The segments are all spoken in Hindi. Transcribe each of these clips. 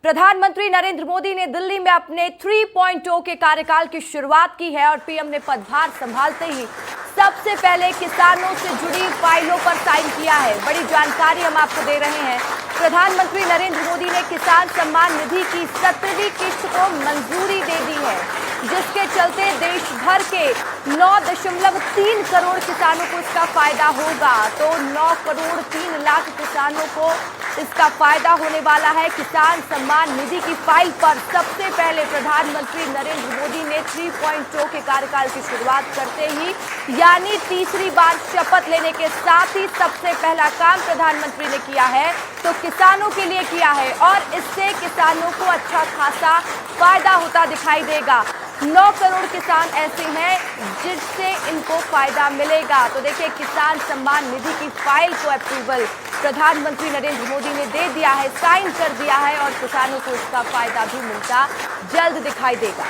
प्रधानमंत्री नरेंद्र मोदी ने दिल्ली में अपने 3.0 के कार्यकाल की शुरुआत की है और पीएम ने पदभार संभालते ही सबसे पहले किसानों से जुड़ी फाइलों पर साइन किया है। बड़ी जानकारी हम आपको दे रहे हैं। प्रधानमंत्री नरेंद्र मोदी ने किसान सम्मान निधि की 17वीं किस्त को मंजूरी दे दी है, जिसके चलते देश भर के 9.3 करोड़ किसानों को इसका फायदा होगा। तो 9 करोड़ 3 लाख किसानों को इसका फायदा होने वाला है। किसान सम्मान निधि की फाइल पर सबसे पहले प्रधानमंत्री नरेंद्र मोदी ने 3.0 के कार्यकाल की शुरुआत करते ही यानी तीसरी बार शपथ लेने के साथ ही सबसे पहला काम प्रधानमंत्री ने किया है तो किसानों के लिए किया है और इससे किसानों को अच्छा खासा फायदा होता दिखाई देगा। 9 करोड़ किसान ऐसे हैं जिससे इनको फायदा मिलेगा। तो देखिए, किसान सम्मान निधि की फाइल को अप्रूवल प्रधानमंत्री नरेंद्र मोदी ने दे दिया है, साइन कर दिया है और किसानों को इसका फायदा भी मिलता जल्द दिखाई देगा।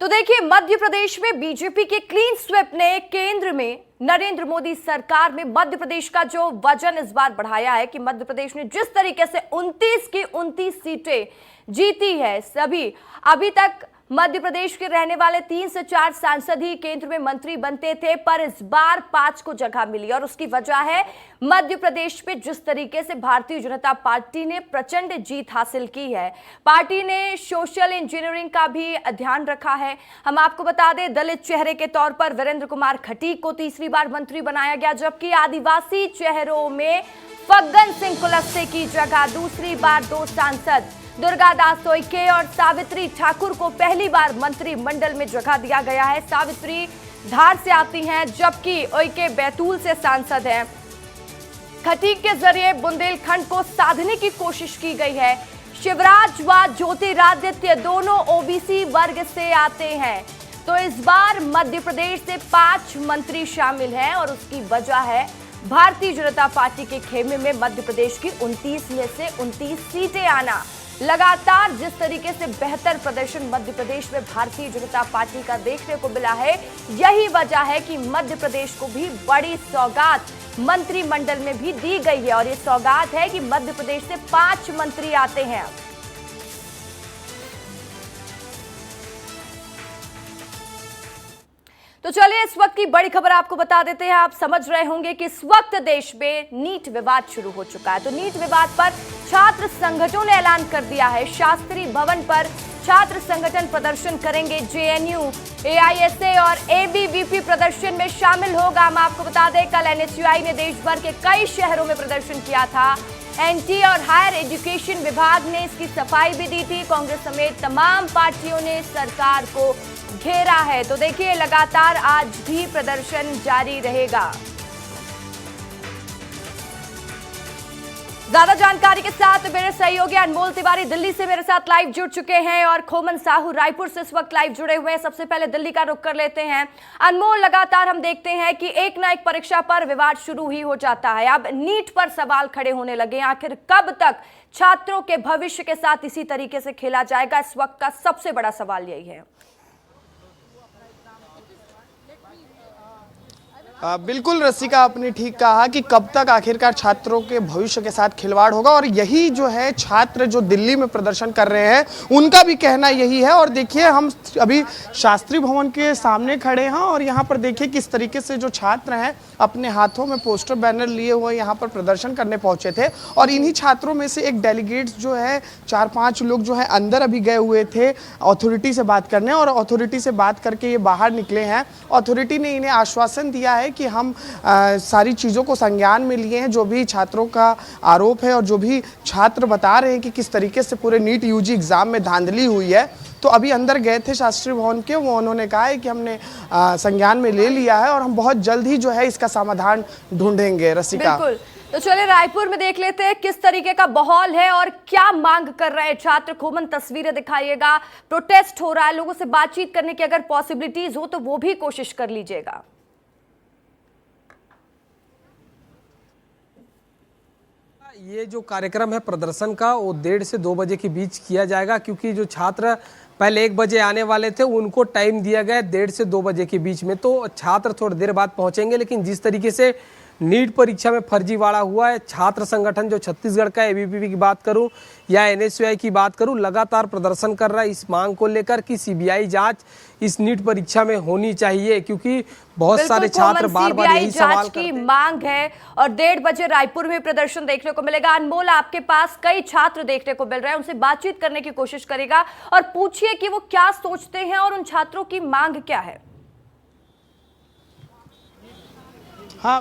तो देखिए, मध्य प्रदेश में बीजेपी के क्लीन स्वीप ने केंद्र में नरेंद्र मोदी सरकार में मध्य प्रदेश का जो वजन इस बार बढ़ाया है कि मध्य प्रदेश ने जिस तरीके से 29 की 29 सीटें जीती है, सभी अभी तक मध्य प्रदेश के रहने वाले 3 से 4 सांसद ही केंद्र में मंत्री बनते थे, पर इस बार 5 को जगह मिली और उसकी वजह है मध्य प्रदेश में जिस तरीके से भारतीय जनता पार्टी ने प्रचंड जीत हासिल की है। पार्टी ने सोशल इंजीनियरिंग का भी ध्यान रखा है। हम आपको बता दें, दलित चेहरे के तौर पर वीरेंद्र कुमार खटीक को तीसरी बार मंत्री बनाया गया, जबकि आदिवासी चेहरों में फग्गन सिंह कुलस्ते की जगह दूसरी बार 2 सांसद दुर्गादास उइके और सावित्री ठाकुर को पहली बार मंत्रिमंडल में जगह दिया गया है। सावित्री धार से आती हैं, जबकि उइके बैतूल से सांसद हैं। खटीक के जरिए बुंदेलखंड को साधने की कोशिश की गई है। शिवराज व ज्योतिरादित्य दोनों ओबीसी वर्ग से आते हैं। तो इस बार मध्य प्रदेश से 5 मंत्री शामिल हैं और उसकी वजह है भारतीय जनता पार्टी के खेमे में मध्य प्रदेश की 29 में से 29 सीटें आना। लगातार जिस तरीके से बेहतर प्रदर्शन मध्य प्रदेश में भारतीय जनता पार्टी का देखने को मिला है, यही वजह है कि मध्य प्रदेश को भी बड़ी सौगात मंत्रिमंडल में भी दी गई है और ये सौगात है कि मध्य प्रदेश से 5 मंत्री आते हैं। तो चलिए, इस वक्त की बड़ी खबर आपको बता देते हैं। आप समझ रहे होंगे कि इस वक्त देश में नीट विवाद शुरू हो चुका है। तो नीट विवाद पर छात्र संगठनों ने ऐलान कर दिया है, शास्त्री भवन पर छात्र संगठन प्रदर्शन करेंगे। जेएनयू, एआईएसए और एबीवीपी प्रदर्शन में शामिल होगा। हम आपको बता दें, कल एनएसयूआई ने देश भर के कई शहरों में प्रदर्शन किया था। एनटी और हायर एजुकेशन विभाग ने इसकी सफाई भी दी थी। कांग्रेस समेत तमाम पार्टियों ने सरकार को घेरा है। तो देखिए, लगातार आज भी प्रदर्शन जारी रहेगा। ज्यादा जानकारी के साथ मेरे सहयोगी अनमोल तिवारी दिल्ली से मेरे साथ लाइव जुड़ चुके हैं और खोमन साहू रायपुर से इस वक्त लाइव जुड़े हुए हैं। सबसे पहले दिल्ली का रुख कर लेते हैं। अनमोल, लगातार हम देखते हैं कि एक ना एक परीक्षा पर विवाद शुरू ही हो जाता है। अब नीट पर सवाल खड़े होने लगे। आखिर कब तक छात्रों के भविष्य के साथ इसी तरीके से खेला जाएगा? इस वक्त का सबसे बड़ा सवाल यही है। बिल्कुल रसिका, आपने ठीक कहा कि कब तक आखिरकार छात्रों के भविष्य के साथ खिलवाड़ होगा और यही जो है छात्र जो दिल्ली में प्रदर्शन कर रहे हैं उनका भी कहना यही है। और देखिए, हम अभी शास्त्री भवन के सामने खड़े हैं और यहाँ पर देखिए किस तरीके से जो छात्र हैं अपने हाथों में पोस्टर बैनर लिए हुए यहाँ पर प्रदर्शन करने पहुँचे थे। और इन्हीं छात्रों में से एक डेलीगेट्स जो है 4-5 लोग जो है अंदर अभी गए हुए थे अथॉरिटी से बात करने और अथॉरिटी से बात करके ये बाहर निकले हैं। अथॉरिटी ने इन्हें आश्वासन दिया है कि हम सारी चीज़ों को संज्ञान में लिए हैं, जो भी छात्रों का आरोप है और जो भी छात्र बता रहे हैं कि किस तरीके से पूरे नीट यूजी एग्ज़ाम में धांधली हुई है। तो अभी अंदर गए थे शास्त्री भवन के, वो उन्होंने कहा है कि हमने संज्ञान में ले लिया है और हम बहुत जल्द ही जो है इसका समाधान ढूंढेंगे। रसिका, बिल्कुल। तो चलिए, रायपुर में देख लेते हैं किस तरीके का माहौल है और क्या मांग कर रहे हैं छात्र। खोमन, तस्वीरें दिखाइएगा। प्रोटेस्ट हो रहा है, लोगों से बातचीत करने की अगर पॉसिबिलिटीज हो तो वो भी कोशिश कर लीजिएगा। ये जो कार्यक्रम है प्रदर्शन का, वो 1:30 से 2 बजे के बीच किया जाएगा, क्योंकि जो छात्र पहले 1 बजे आने वाले थे उनको टाइम दिया गया 1:30 से 2 बजे के बीच में। तो छात्र थोड़ी देर बाद पहुंचेंगे, लेकिन जिस तरीके से नीट परीक्षा में फर्जीवाड़ा हुआ है। छात्र संगठन जो छत्तीसगढ़ का एबीवीपी की बात करूं या एनएसयूआई की बात करूं, लगातार प्रदर्शन कर रहा है इस मांग को लेकर कि सीबीआई जांच इस नीट परीक्षा में होनी चाहिए, क्योंकि बहुत सारे छात्र बार बार यही सवाल की मांग है। और 1:30 बजे रायपुर में प्रदर्शन देखने को मिलेगा। अनमोल, आपके पास कई छात्र देखने को मिल रहे हैं, उनसे बातचीत करने की कोशिश करेगा और पूछिए कि वो क्या सोचते हैं और उन छात्रों की मांग क्या है। हाँ,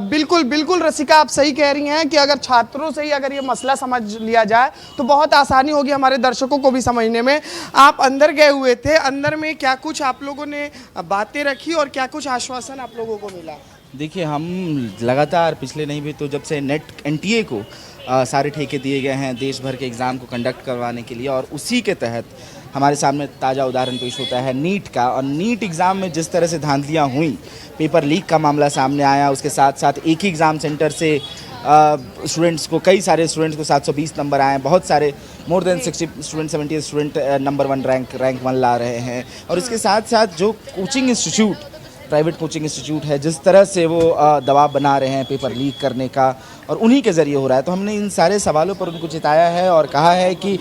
बिल्कुल बिल्कुल रसिका, आप सही कह रही हैं कि अगर छात्रों से ही अगर ये मसला समझ लिया जाए तो बहुत आसानी होगी हमारे दर्शकों को भी समझने में। आप अंदर गए हुए थे, अंदर में क्या कुछ आप लोगों ने बातें रखी और क्या कुछ आश्वासन आप लोगों को मिला? देखिए, हम लगातार पिछले नहीं भी तो जब से नेट एनटीए को सारे ठेके दिए गए हैं देश भर के एग्ज़ाम को कंडक्ट करवाने के लिए, और उसी के तहत हमारे सामने ताज़ा उदाहरण पेश होता है नीट का। और नीट एग्ज़ाम में जिस तरह से धांधलियाँ हुई, पेपर लीक का मामला सामने आया, उसके साथ साथ एक ही एग्ज़ाम सेंटर से स्टूडेंट्स को, कई सारे स्टूडेंट्स को 720 नंबर आए, बहुत सारे more than 60 student 70 student number 1 rank 1 ला रहे हैं। और इसके साथ साथ जो coaching institute, private coaching institute है, जिस तरह से वो दबाव बना रहे हैं पेपर लीक करने का, और उन्हीं के ज़रिए हो रहा है। तो हमने इन सारे सवालों पर उनको चिताया है और कहा है कि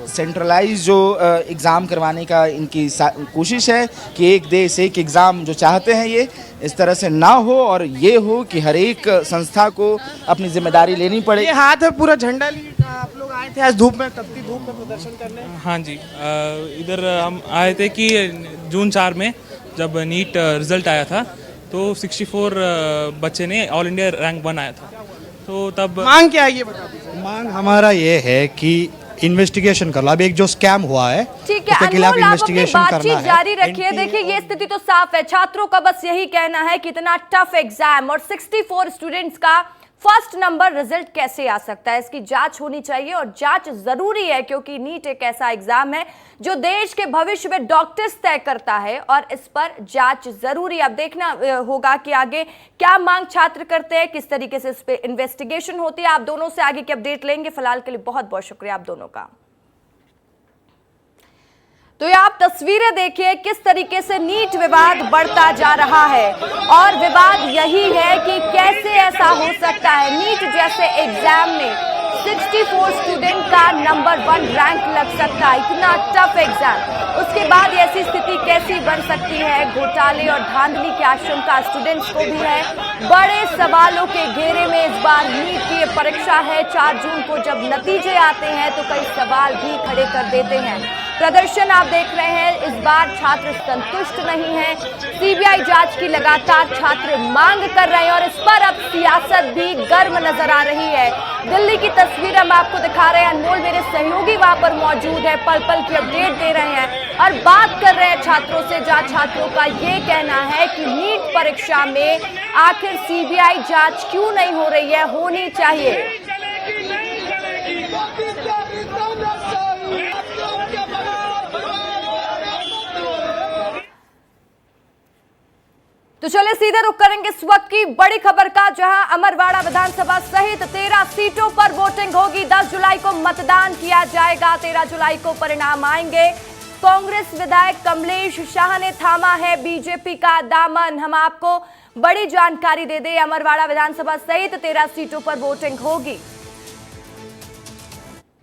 सेंट्रलाइज जो एग्ज़ाम करवाने का इनकी कोशिश है कि एक देश एक एग्ज़ाम जो चाहते हैं ये इस तरह से ना हो, और ये हो कि हर एक संस्था को अपनी जिम्मेदारी लेनी पड़े। ये हाथ है पूरा झंडा लिए आप लोग आए थे आज धूप में, तपती धूप में प्रदर्शन करने? हाँ जी, इधर हम आए थे कि जून 4 में जब नीट रिज़ल्ट आया था तो 64 बच्चे ने ऑल इंडिया रैंक 1 आया था। तो तब मांग क्या है ये बता दीजिए। मांग हमारा ये है कि इन्वेस्टिगेशन कर लो। अब एक जो स्कैम हुआ है ठीक है, उसके खिलाफ अनमोल, आप अपनी इन्वेस्टिगेशन करना बातचीत है। जारी रखिए। देखिए, ये स्थिति तो साफ है, छात्रों का बस यही कहना है कि इतना टफ एग्जाम और 64 स्टूडेंट्स का फर्स्ट नंबर रिजल्ट कैसे आ सकता है, इसकी जांच होनी चाहिए। और जांच जरूरी है क्योंकि नीट एक ऐसा एग्जाम है जो देश के भविष्य में डॉक्टर्स तय करता है और इस पर जांच जरूरी। अब देखना होगा कि आगे क्या मांग छात्र करते हैं, किस तरीके से इस पे इन्वेस्टिगेशन होती है। आप दोनों से आगे की अपडेट लेंगे। फिलहाल के लिए बहुत बहुत शुक्रिया आप दोनों का। तो ये आप तस्वीरें देखिए किस तरीके से नीट विवाद बढ़ता जा रहा है, और विवाद यही है कि कैसे ऐसा हो सकता है नीट जैसे एग्जाम में 64 स्टूडेंट का नंबर 1 रैंक लग सकता है, इतना टफ एग्जाम। उसके बाद ऐसी स्थिति कैसी बन सकती है, घोटाले और धांधली की आशंका स्टूडेंट्स को भी है। बड़े सवालों के घेरे में इस बार नीट की परीक्षा है। 4 जून को जब नतीजे आते हैं तो कई सवाल भी खड़े कर देते हैं। प्रदर्शन आप देख रहे हैं, इस बार छात्र संतुष्ट नहीं हैं। सीबीआई जांच की लगातार छात्र मांग कर रहे हैं और इस पर अब सियासत भी गर्म नजर आ रही है। दिल्ली की तस्वीर हम आपको दिखा रहे हैं, अनमोल मेरे सहयोगी वहां पर मौजूद है, पल पल की अपडेट दे रहे हैं और बात कर रहे हैं छात्रों से, जहां छात्रों का ये कहना है कि नीट परीक्षा में आखिर सीबीआई जांच क्यों नहीं हो रही है, होनी चाहिए। तो चलिए सीधे रुक करेंगे इस वक्त की बड़ी खबर का, जहां अमरवाड़ा विधानसभा सहित 13 सीटों पर वोटिंग होगी। 10 जुलाई को मतदान किया जाएगा, 13 जुलाई को परिणाम आएंगे। कांग्रेस विधायक कमलेश शाह ने थामा है बीजेपी का दामन। हम आपको बड़ी जानकारी दे दें, अमरवाड़ा विधानसभा सहित 13 सीटों पर वोटिंग होगी।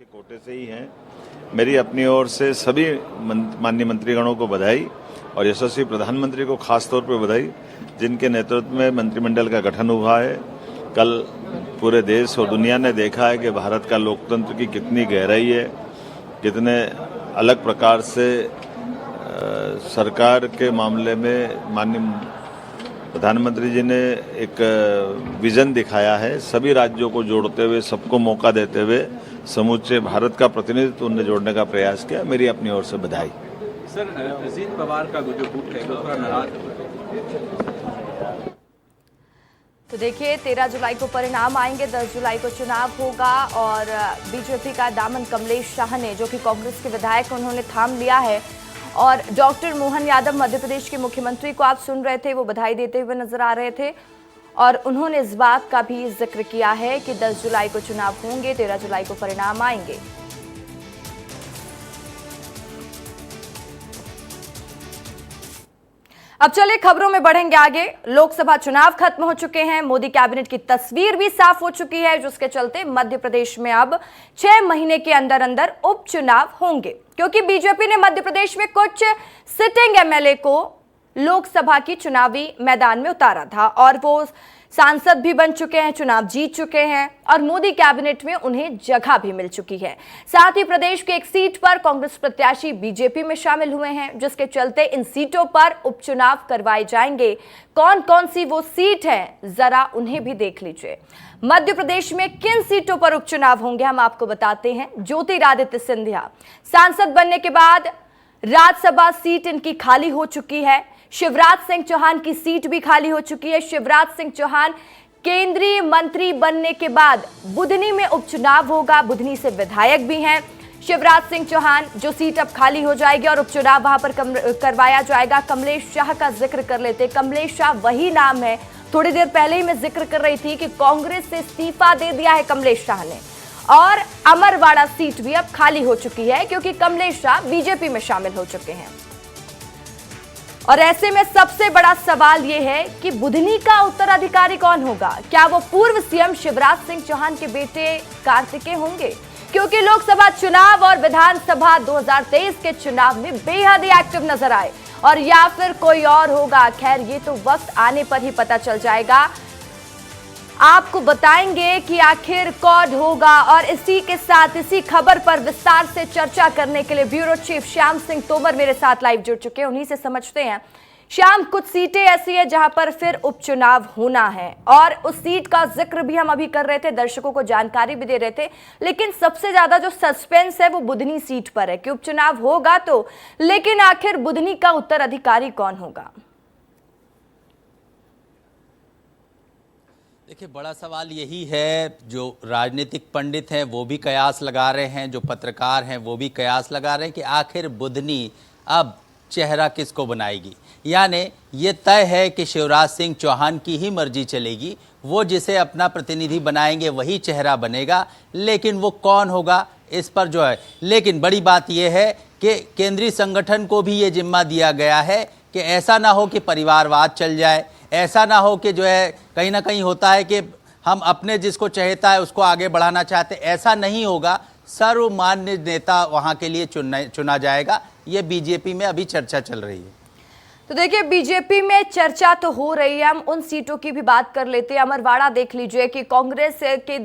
कोटे से ही हैं। मेरी अपनी ओर से सभी माननीय मंत्रीगणों को बधाई और यशस्वी प्रधानमंत्री को खास तौर पर बधाई, जिनके नेतृत्व में मंत्रिमंडल का गठन हुआ है। कल पूरे देश और दुनिया ने देखा है कि भारत का लोकतंत्र की कितनी गहराई है, कितने अलग प्रकार से सरकार के मामले में माननीय प्रधानमंत्री जी ने एक विजन दिखाया है। सभी राज्यों को जोड़ते हुए, सबको मौका देते हुए समूचे भारत का प्रतिनिधित्व उन्हें जोड़ने का प्रयास किया। मेरी अपनी ओर से बधाई। सर, अजीत पवार का जो गुट है वो थोड़ा नाराज है। तो देखिए 13 जुलाई को परिणाम आएंगे, 10 जुलाई को चुनाव होगा और बीजेपी का दामन कमलेश शाह ने, जो कि कांग्रेस के विधायक, उन्होंने थाम लिया है। और डॉक्टर मोहन यादव मध्य प्रदेश के मुख्यमंत्री को आप सुन रहे थे, वो बधाई देते हुए नजर आ रहे थे और उन्होंने इस बात का भी जिक्र किया है कि 10 जुलाई को चुनाव होंगे, 13 जुलाई को परिणाम आएंगे। अब चलिए खबरों में बढ़ेंगे आगे। लोकसभा चुनाव खत्म हो चुके हैं, मोदी कैबिनेट की तस्वीर भी साफ हो चुकी है, जिसके चलते मध्य प्रदेश में अब 6 महीने के अंदर अंदर उपचुनाव होंगे, क्योंकि बीजेपी ने मध्य प्रदेश में कुछ सिटिंग एमएलए को लोकसभा की चुनावी मैदान में उतारा था और वो सांसद भी बन चुके हैं, चुनाव जीत चुके हैं और मोदी कैबिनेट में उन्हें जगह भी मिल चुकी है। साथ ही प्रदेश की एक सीट पर कांग्रेस प्रत्याशी बीजेपी में शामिल हुए हैं, जिसके चलते इन सीटों पर उपचुनाव करवाए जाएंगे। कौन कौन सी वो सीट है, जरा उन्हें भी देख लीजिए। मध्य प्रदेश में किन सीटों पर उपचुनाव होंगे हम आपको बताते हैं। ज्योतिरादित्य सिंधिया सांसद बनने के बाद राज्यसभा सीट इनकी खाली हो चुकी है। शिवराज सिंह चौहान की सीट भी खाली हो चुकी है। शिवराज सिंह चौहान केंद्रीय मंत्री बनने के बाद बुधनी में उपचुनाव होगा, बुधनी से विधायक भी हैं शिवराज सिंह चौहान, जो सीट अब खाली हो जाएगी और उपचुनाव वहां पर करवाया जाएगा। कमलेश शाह का जिक्र कर लेते। कमलेश शाह वही नाम है, थोड़ी देर पहले ही मैं जिक्र कर रही थी कि कांग्रेस से इस्तीफा दे दिया है कमलेश शाह ने और अमरवाड़ा सीट भी अब खाली हो चुकी है, क्योंकि कमलेश शाह बीजेपी में शामिल हो चुके हैं। और ऐसे में सबसे बड़ा सवाल यह है कि बुधनी का उत्तराधिकारी कौन होगा? क्या वो पूर्व सीएम शिवराज सिंह चौहान के बेटे कार्तिकेय होंगे? क्योंकि लोकसभा चुनाव और विधानसभा 2023 के चुनाव में बेहद ही एक्टिव नजर आए, और या फिर कोई और होगा। खैर, ये तो वक्त आने पर ही पता चल जाएगा। आपको बताएंगे कि आखिर कौन होगा। और इसी के साथ इसी खबर पर विस्तार से चर्चा करने के लिए ब्यूरो चीफ श्याम सिंह तोमर मेरे साथ लाइव जुड़ चुके हैं। उन्हीं से समझते हैं। श्याम, कुछ सीटें ऐसी है जहां पर फिर उपचुनाव होना है और उस सीट का जिक्र भी हम अभी कर रहे थे, दर्शकों को जानकारी भी दे रहे थे, लेकिन सबसे ज्यादा जो सस्पेंस है वो बुधनी सीट पर है कि उपचुनाव होगा तो, लेकिन आखिर बुधनी का उत्तराधिकारी कौन होगा? देखिए, बड़ा सवाल यही है, जो राजनीतिक पंडित हैं वो भी कयास लगा रहे हैं, जो पत्रकार हैं वो भी कयास लगा रहे हैं कि आखिर बुधनी अब चेहरा किसको बनाएगी। यानी ये तय है कि शिवराज सिंह चौहान की ही मर्जी चलेगी, वो जिसे अपना प्रतिनिधि बनाएंगे वही चेहरा बनेगा, लेकिन वो कौन होगा इस पर जो है। लेकिन बड़ी बात यह है कि केंद्रीय संगठन को भी ये जिम्मा दिया गया है कि ऐसा ना हो कि परिवारवाद चल जाए, ऐसा ना हो कि जो है कहीं ना कहीं होता है कि हम अपने जिसको चाहता है उसको आगे बढ़ाना चाहते, ऐसा नहीं होगा। सर्वमान्य नेता वहां के लिए चुना जाएगा। ये बीजेपी में अभी चर्चा चल रही है। तो देखिए, बीजेपी में चर्चा तो हो रही है। हम उन सीटों की भी बात कर लेते हैं। अमरवाड़ा देख लीजिए कि कांग्रेस के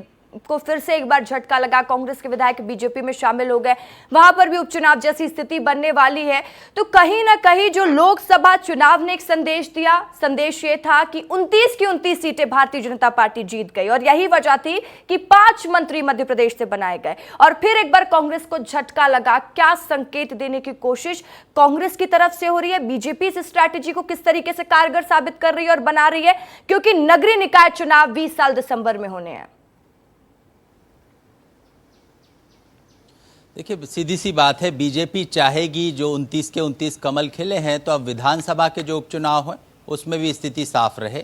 को फिर से एक बार झटका लगा, कांग्रेस के विधायक बीजेपी में शामिल हो गए, वहां पर भी उपचुनाव जैसी स्थिति बनने वाली है। तो कहीं ना कहीं जो लोकसभा चुनाव ने एक संदेश दिया, संदेश ये था कि 29 की 29 सीटें भारतीय जनता पार्टी जीत गई और यही वजह थी कि 5 मंत्री मध्य प्रदेश से बनाए गए। और फिर एक बार कांग्रेस को झटका लगा। क्या संकेत देने की कोशिश कांग्रेस की तरफ से हो रही है? बीजेपी इस स्ट्रैटेजी को किस तरीके से कारगर साबित कर रही है और बना रही है, क्योंकि नगरीय निकाय चुनाव 20 साल दिसंबर में होने हैं। देखिए, सीधी सी बात है, बीजेपी चाहेगी जो 29 के 29 कमल खिले हैं, तो अब विधानसभा के जो उपचुनाव हैं उसमें भी स्थिति साफ रहे।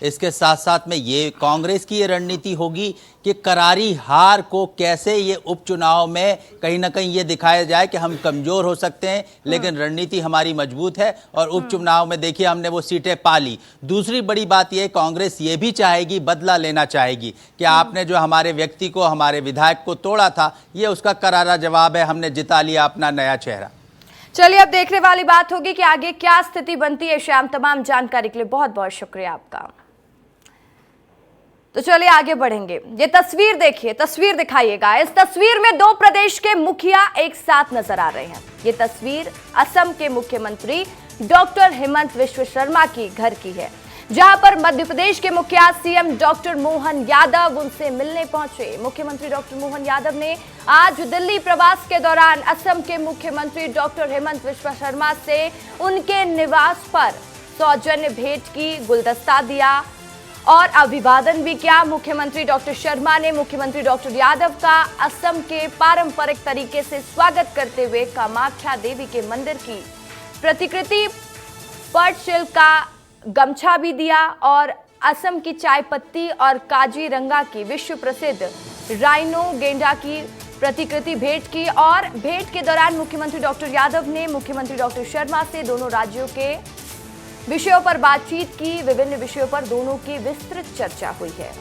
इसके साथ साथ में ये कांग्रेस की ये रणनीति होगी कि करारी हार को कैसे ये उपचुनाव में कहीं ना कहीं ये दिखाया जाए कि हम कमजोर हो सकते हैं, लेकिन रणनीति हमारी मजबूत है और उपचुनाव में देखिए हमने वो सीटें पा ली। दूसरी बड़ी बात ये, कांग्रेस ये भी चाहेगी, बदला लेना चाहेगी कि आपने जो हमारे व्यक्ति को, हमारे विधायक को तोड़ा था, ये उसका करारा जवाब है, हमने जिता लिया अपना नया चेहरा। चलिए, अब देखने वाली बात होगी कि आगे क्या स्थिति बनती है। श्याम, तमाम जानकारी के लिए बहुत बहुत शुक्रिया आपका। तो चलिए आगे बढ़ेंगे। ये तस्वीर देखिए, तस्वीर दिखाइएगा। इस तस्वीर में 2 प्रदेश के मुखिया एक साथ नजर आ रहे हैं। ये तस्वीर असम के मुख्यमंत्री डॉक्टर हेमंत विश्व शर्मा की घर की है, जहां पर मध्य प्रदेश के मुखिया सीएम डॉक्टर मोहन यादव उनसे मिलने पहुंचे। मुख्यमंत्री डॉक्टर मोहन यादव ने आज दिल्ली प्रवास के दौरान असम के मुख्यमंत्री डॉक्टर हेमंत विश्व शर्मा से उनके निवास पर सौजन्य भेंट की, गुलदस्ता दिया और अभिवादन भी किया। मुख्यमंत्री डॉक्टर शर्मा ने मुख्यमंत्री डॉक्टर यादव का असम के पारंपरिक तरीके से स्वागत करते हुए कामाख्या देवी के मंदिर की प्रतिकृति पटशिल्प का गमछा भी दिया और असम की चाय पत्ती और काजीरंगा की विश्व प्रसिद्ध राइनो गेंडा की प्रतिकृति भेंट की। और भेंट के दौरान मुख्यमंत्री डॉक्टर यादव ने मुख्यमंत्री डॉक्टर शर्मा से दोनों राज्यों के विषयों पर बातचीत की। विभिन्न विषयों पर दोनों की विस्तृत चर्चा हुई है।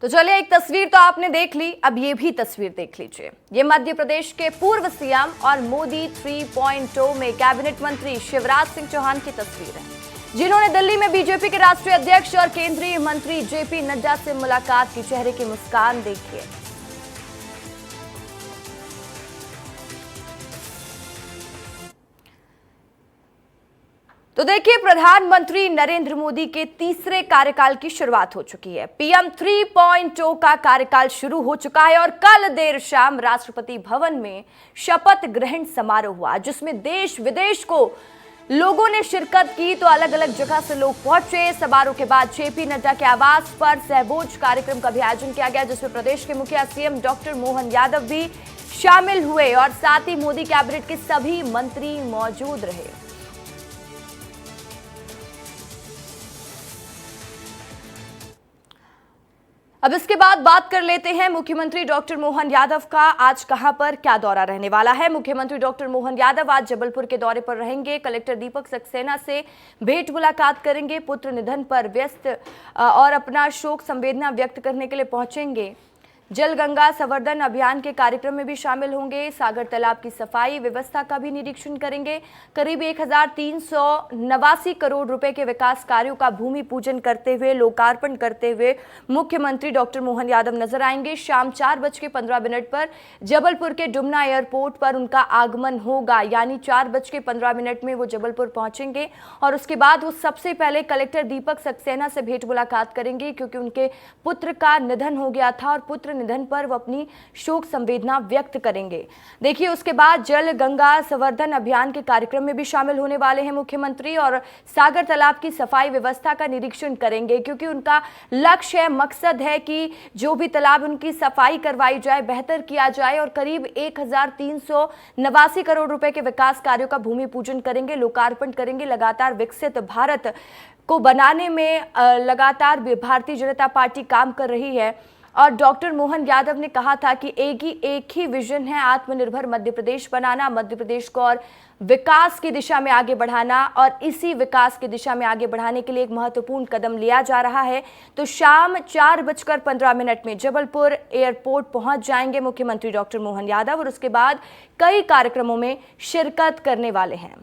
तो चलिए, एक तस्वीर तो आपने देख ली, अब ये भी तस्वीर देख लीजिए। ये मध्य प्रदेश के पूर्व सीएम और मोदी 3.0 में कैबिनेट मंत्री शिवराज सिंह चौहान की तस्वीर है, जिन्होंने दिल्ली में बीजेपी के राष्ट्रीय अध्यक्ष और केंद्रीय मंत्री जेपी नड्डा से मुलाकात की। चेहरे की मुस्कान देखिए। तो देखिए, प्रधानमंत्री नरेंद्र मोदी के तीसरे कार्यकाल की शुरुआत हो चुकी है। पीएम 3.0 का कार्यकाल शुरू हो चुका है और कल देर शाम राष्ट्रपति भवन में शपथ ग्रहण समारोह हुआ, जिसमें देश विदेश को लोगों ने शिरकत की। तो अलग अलग जगह से लोग पहुंचे। समारोह के बाद जेपी नड्डा के आवास पर सहभोज कार्यक्रम का भी आयोजन किया गया, जिसमें प्रदेश के मुखिया सीएम डॉक्टर मोहन यादव भी शामिल हुए और साथ ही मोदी कैबिनेट के सभी मंत्री मौजूद रहे। अब इसके बाद बात कर लेते हैं मुख्यमंत्री डॉक्टर मोहन यादव का आज कहां पर क्या दौरा रहने वाला है। मुख्यमंत्री डॉक्टर मोहन यादव आज जबलपुर के दौरे पर रहेंगे। कलेक्टर दीपक सक्सेना से भेंट मुलाकात करेंगे। पुत्र निधन पर व्यस्त और अपना शोक संवेदना व्यक्त करने के लिए पहुंचेंगे। जल गंगा संवर्धन अभियान के कार्यक्रम में भी शामिल होंगे। सागर तालाब की सफाई व्यवस्था का भी निरीक्षण करेंगे। करीब 1389 करोड़ रुपए के विकास कार्यों का भूमि पूजन करते हुए, लोकार्पण करते हुए मुख्यमंत्री डॉक्टर मोहन यादव नजर आएंगे। शाम 4:15 पर जबलपुर के डुमना एयरपोर्ट पर उनका आगमन होगा, यानी 4:15 में वो जबलपुर पहुंचेंगे और उसके बाद वो सबसे पहले कलेक्टर दीपक सक्सेना से भेंट मुलाकात करेंगे, क्योंकि उनके पुत्र का निधन हो गया था और पुत्र निधन पर वो अपनी शोक संवेदना व्यक्त करेंगे। देखिए, उसके बाद जल गंगा संवर्धन अभियान के कार्यक्रम में भी शामिल होने वाले हैं मुख्यमंत्री और सागर तालाब की सफाई व्यवस्था का निरीक्षण करेंगे, क्योंकि उनका लक्ष्य है, मकसद है कि जो भी तालाब उनकी सफाई करवाई जाए, बेहतर किया जाए और करीब 1389 करोड़ रुपए के विकास कार्यों का भूमि पूजन करेंगे, लोकार्पण करेंगे। लगातार विकसित भारत को बनाने में लगातार भारतीय जनता पार्टी काम कर रही है और डॉक्टर मोहन यादव ने कहा था कि एक ही विजन है, आत्मनिर्भर मध्य प्रदेश बनाना, मध्य प्रदेश को और विकास की दिशा में आगे बढ़ाना। और इसी विकास की दिशा में आगे बढ़ाने के लिए एक महत्वपूर्ण कदम लिया जा रहा है। तो शाम 4:15 में जबलपुर एयरपोर्ट पहुंच जाएंगे मुख्यमंत्री डॉक्टर मोहन यादव और उसके बाद कई कार्यक्रमों में शिरकत करने वाले हैं।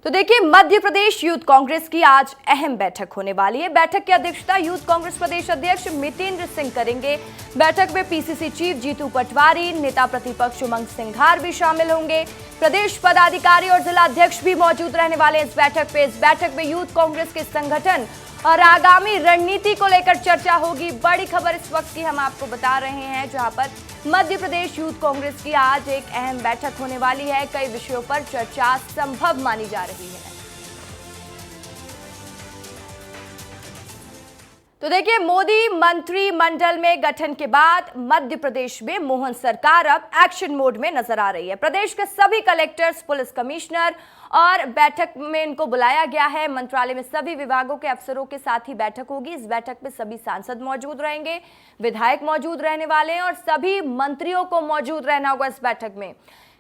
तो देखिए, मध्य प्रदेश यूथ कांग्रेस की आज अहम बैठक होने वाली है। बैठक की अध्यक्षता यूथ कांग्रेस प्रदेश अध्यक्ष मितेंद्र सिंह करेंगे। बैठक में पीसीसी चीफ जीतू पटवारी, नेता प्रतिपक्ष उमंग सिंघार भी शामिल होंगे। प्रदेश पदाधिकारी और जिला अध्यक्ष भी मौजूद रहने वाले इस बैठक पे। इस बैठक में यूथ कांग्रेस के संगठन और आगामी रणनीति को लेकर चर्चा होगी। बड़ी खबर इस वक्त की हम आपको बता रहे हैं, जहां पर मध्य प्रदेश यूथ कांग्रेस की आज एक अहम बैठक होने वाली है। कई विषयों पर चर्चा संभव मानी जा रही है। तो देखिए, मोदी मंत्रिमंडल में गठन के बाद मध्य प्रदेश में मोहन सरकार अब एक्शन मोड में नजर आ रही है। प्रदेश के सभी कलेक्टर्स, पुलिस कमिश्नर और बैठक में इनको बुलाया गया है। मंत्रालय में सभी विभागों के अफसरों के साथ ही बैठक होगी। इस बैठक में सभी सांसद मौजूद रहेंगे, विधायक मौजूद रहने वाले हैं और सभी मंत्रियों को मौजूद रहना होगा इस बैठक में।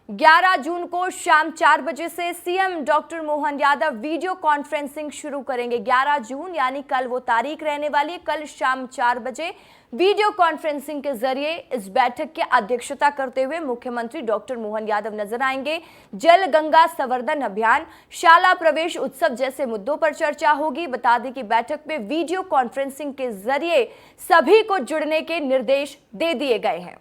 11 जून को शाम 4 बजे से CM doctor Mohan Yadav video conferencing शुरू करेंगे। 11 जून यानी कल वो तारीख रहने वाली है। कल शाम 4 बजे वीडियो कॉन्फ्रेंसिंग के जरिए इस बैठक की अध्यक्षता करते हुए मुख्यमंत्री डॉक्टर मोहन यादव नजर आएंगे। जल गंगा संवर्धन अभियान, शाला प्रवेश उत्सव जैसे मुद्दों पर चर्चा होगी। बता दें कि बैठक में वीडियो कॉन्फ्रेंसिंग के जरिए सभी को जुड़ने के निर्देश दे दिए गए हैं।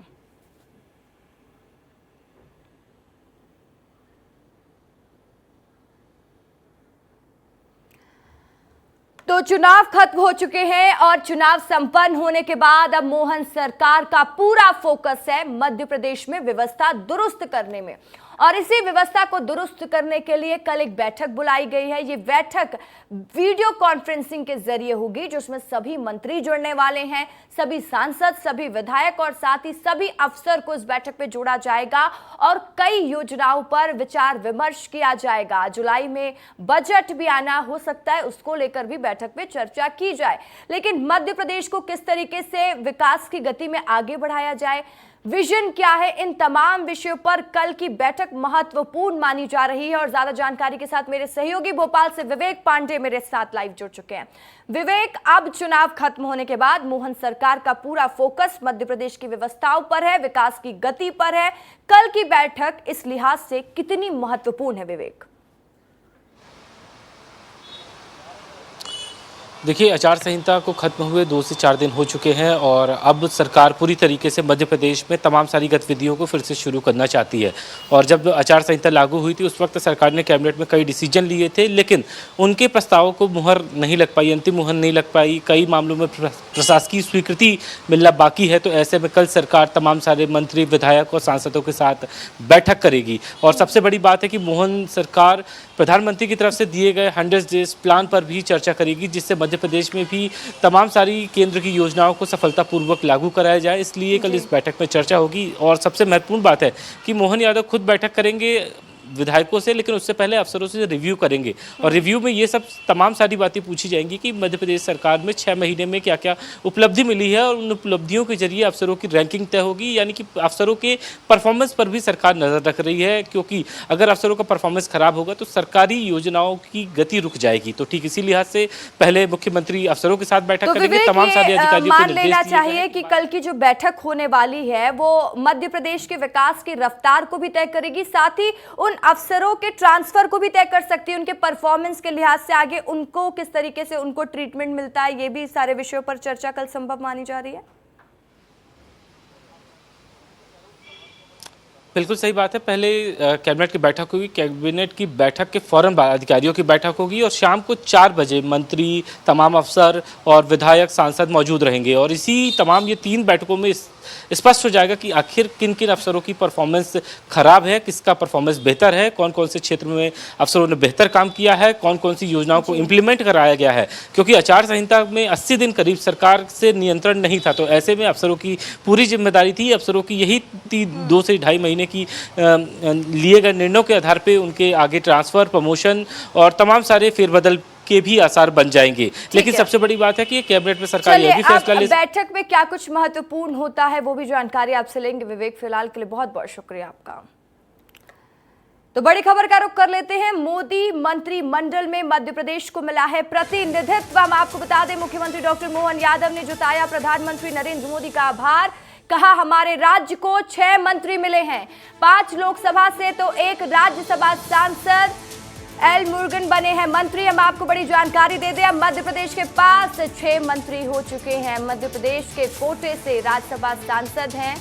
तो चुनाव खत्म हो चुके हैं और चुनाव संपन्न होने के बाद अब मोहन सरकार का पूरा फोकस है मध्य प्रदेश में व्यवस्था दुरुस्त करने में और इसी व्यवस्था को दुरुस्त करने के लिए कल एक बैठक बुलाई गई है। ये बैठक वीडियो कॉन्फ्रेंसिंग के जरिए होगी, जिसमें सभी मंत्री जुड़ने वाले हैं, सभी सांसद, सभी विधायक और साथ ही सभी अफसर को इस बैठक में जोड़ा जाएगा और कई योजनाओं पर विचार विमर्श किया जाएगा। जुलाई में बजट भी आना हो सकता है, उसको लेकर भी बैठक में चर्चा की जाए। लेकिन मध्य प्रदेश को किस तरीके से विकास की गति में आगे बढ़ाया जाए, विजन क्या है, इन तमाम विषयों पर कल की बैठक महत्वपूर्ण मानी जा रही है। और ज्यादा जानकारी के साथ मेरे सहयोगी भोपाल से विवेक पांडे मेरे साथ लाइव जुड़ चुके हैं। विवेक, अब चुनाव खत्म होने के बाद मोहन सरकार का पूरा फोकस मध्य प्रदेश की व्यवस्थाओं पर है, विकास की गति पर है। कल की बैठक इस लिहाज से कितनी महत्वपूर्ण है विवेक? देखिए, आचार संहिता को खत्म हुए 2 से 4 दिन हो चुके हैं और अब सरकार पूरी तरीके से मध्य प्रदेश में तमाम सारी गतिविधियों को फिर से शुरू करना चाहती है। और जब आचार संहिता लागू हुई थी उस वक्त सरकार ने कैबिनेट में कई डिसीजन लिए थे, लेकिन उनके प्रस्तावों को मुहर नहीं लग पाई, अंतिम मुहर नहीं लग पाई। कई मामलों में प्रशासकीय स्वीकृति मिलना बाकी है। तो ऐसे में कल सरकार तमाम सारे मंत्री, विधायक और सांसदों के साथ बैठक करेगी। और सबसे बड़ी बात है कि मोहन सरकार प्रधानमंत्री की तरफ से दिए गए 100 डेज प्लान पर भी चर्चा करेगी, जिससे मध्य प्रदेश में भी तमाम सारी केंद्र की योजनाओं को सफलतापूर्वक लागू कराया जाए। इसलिए कल इस बैठक में चर्चा होगी। और सबसे महत्वपूर्ण बात है कि मोहन यादव खुद बैठक करेंगे विधायकों से, लेकिन उससे पहले अफसरों से रिव्यू करेंगे। और रिव्यू में ये सब तमाम सारी बातें पूछी जाएंगी कि मध्य प्रदेश सरकार में 6 महीने में क्या क्या उपलब्धि मिली है और उन उपलब्धियों के जरिए अफसरों की रैंकिंग तय होगी। यानी कि अफसरों के परफॉर्मेंस पर भी सरकार नज़र रख रही है, क्योंकि अगर अफसरों का परफॉर्मेंस खराब होगा तो सरकारी योजनाओं की गति रुक जाएगी। तो ठीक इसी लिहाज से पहले मुख्यमंत्री अफसरों के साथ बैठक करेंगे। तमाम सारे अधिकारियों को मान लेना चाहिए कि कल की जो बैठक होने वाली है वो मध्य प्रदेश के विकास की रफ्तार को भी तय करेगी, साथ ही उन अफसरों के ट्रांसफर को भी तय कर सकती है। उनके परफॉर्मेंस के लिहाज से आगे उनको किस तरीके से उनको ट्रीटमेंट मिलता है, ये भी सारे विषयों पर चर्चा कल संभव मानी जा रही है। बिल्कुल सही बात है। पहले कैबिनेट की बैठक होगी, कैबिनेट की बैठक के फौरन बाद अधिकारियों की बैठक होगी और शाम को 4 बजे मंत्री, तमाम अफसर और विधायक, सांसद मौजूद रहेंगे। और इसी तमाम ये 3 बैठकों में स्पष्ट हो जाएगा कि आखिर किन किन अफसरों की परफॉर्मेंस खराब है, किसका परफॉर्मेंस बेहतर है, कौन कौन से क्षेत्र में अफसरों ने बेहतर काम किया है, कौन कौन सी योजनाओं को इम्प्लीमेंट कराया गया है। क्योंकि आचार संहिता में 80 दिन करीब सरकार से नियंत्रण नहीं था, तो ऐसे में अफसरों की पूरी जिम्मेदारी थी। अफसरों की यही 2 से 2.5 महीने की लिए गए निर्णयों के आधार पर उनके आगे ट्रांसफर, प्रमोशन और तमाम सारे फेरबदल के भी आसार बन जाएंगे। लेकिन सबसे बड़ी बात है कि कैबिनेट में सरकार यह भी फैसला ले। बैठक में क्या कुछ महत्वपूर्ण होता है वो भी जानकारी आपसे लेंगे विवेक। फिलहाल के लिए बहुत बहुत शुक्रिया आपका। तो बड़ी खबर का रुख कर लेते हैं। मोदी मंत्रिमंडल में मध्य प्रदेश को मिला है प्रतिनिधित्व। हम आपको बता दें, मुख्यमंत्री डॉक्टर मोहन यादव ने जताया प्रधानमंत्री नरेंद्र मोदी का आभार। कहा हमारे राज्य को 6 मंत्री मिले हैं, 5 लोकसभा से तो 1 राज्यसभा सांसद एल मुरुगन बने हैं मंत्री। हम आपको बड़ी जानकारी दे दें, अब मध्य प्रदेश के पास 6 मंत्री हो चुके हैं। मध्य प्रदेश के कोटे से राज्यसभा सांसद हैं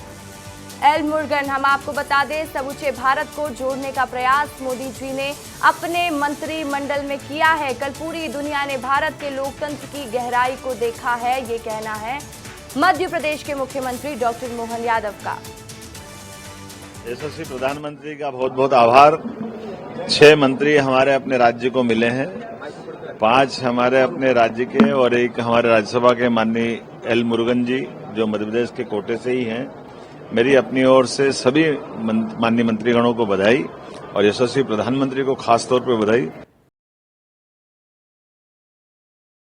एल मुरुगन। हम आपको बता दें, समूचे भारत को जोड़ने का प्रयास मोदी जी ने अपने मंत्रिमंडल में किया है। कल पूरी दुनिया ने भारत के लोकतंत्र की गहराई को देखा है, ये कहना है मध्य प्रदेश के मुख्यमंत्री डॉक्टर मोहन यादव का। यशस्वी प्रधानमंत्री का बहुत बहुत आभार। 6 मंत्री हमारे अपने राज्य को मिले हैं, 5 हमारे अपने राज्य के और 1 हमारे राज्यसभा के माननीय एल मुरुगन जी, जो मध्य प्रदेश के कोटे से ही हैं। मेरी अपनी ओर से सभी माननीय मंत्रीगणों को बधाई और यशस्वी प्रधानमंत्री को खास तौर पर बधाई।